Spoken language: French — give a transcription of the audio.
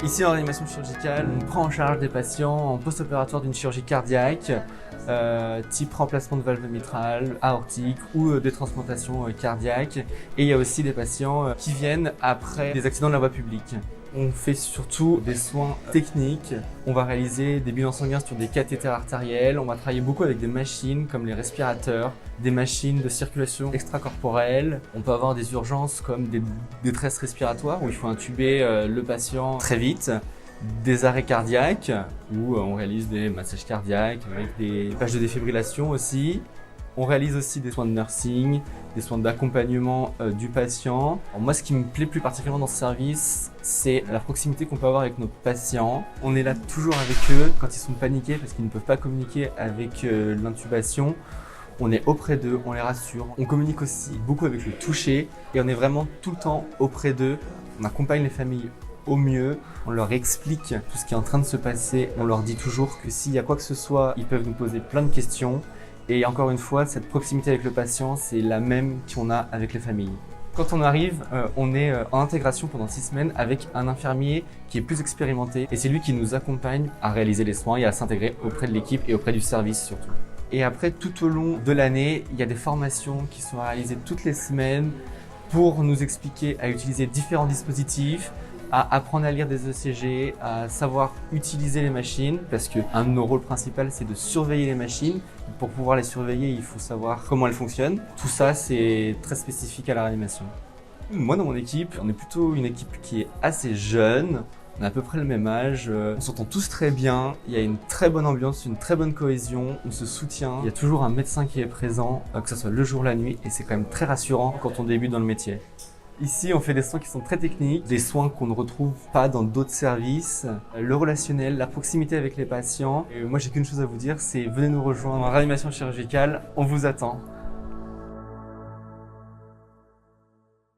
Ici en réanimation chirurgicale, on prend en charge des patients en post-opératoire d'une chirurgie cardiaque, type remplacement de valve mitrale, aortique ou des transplantations cardiaques. Et il y a aussi des patients qui viennent après des accidents de la voie publique. On fait surtout des soins techniques. On va réaliser des bilans sanguins sur des cathéters artériels. On va travailler beaucoup avec des machines comme les respirateurs, des machines de circulation extracorporelle. On peut avoir des urgences comme des détresses respiratoires où il faut intuber le patient très vite. Des arrêts cardiaques où on réalise des massages cardiaques avec des pages de défibrillation aussi. On réalise aussi des soins de nursing, des soins d'accompagnement du patient. Alors moi, ce qui me plaît plus particulièrement dans ce service, c'est la proximité qu'on peut avoir avec nos patients. On est là toujours avec eux quand ils sont paniqués parce qu'ils ne peuvent pas communiquer avec l'intubation. On est auprès d'eux, on les rassure. On communique aussi beaucoup avec le toucher et on est vraiment tout le temps auprès d'eux. On accompagne les familles au mieux, on leur explique tout ce qui est en train de se passer. On leur dit toujours que s'il y a quoi que ce soit, ils peuvent nous poser plein de questions. Et encore une fois, cette proximité avec le patient, c'est la même qu'on a avec les familles. Quand on arrive, on est en intégration pendant 6 semaines avec un infirmier qui est plus expérimenté et c'est lui qui nous accompagne à réaliser les soins et à s'intégrer auprès de l'équipe et auprès du service surtout. Et après, tout au long de l'année, il y a des formations qui sont réalisées toutes les semaines pour nous expliquer à utiliser différents dispositifs, à apprendre à lire des ECG, à savoir utiliser les machines, parce qu'un de nos rôles principaux, c'est de surveiller les machines. Pour pouvoir les surveiller, il faut savoir comment elles fonctionnent. Tout ça, c'est très spécifique à la réanimation. Moi, dans mon équipe, on est plutôt une équipe qui est assez jeune. On a à peu près le même âge, on s'entend tous très bien, il y a une très bonne ambiance, une très bonne cohésion, on se soutient. Il y a toujours un médecin qui est présent, que ce soit le jour ou la nuit, et c'est quand même très rassurant quand on débute dans le métier. Ici, on fait des soins qui sont très techniques, des soins qu'on ne retrouve pas dans d'autres services. Le relationnel, la proximité avec les patients. Et moi, j'ai qu'une chose à vous dire, c'est venez nous rejoindre en réanimation chirurgicale, on vous attend.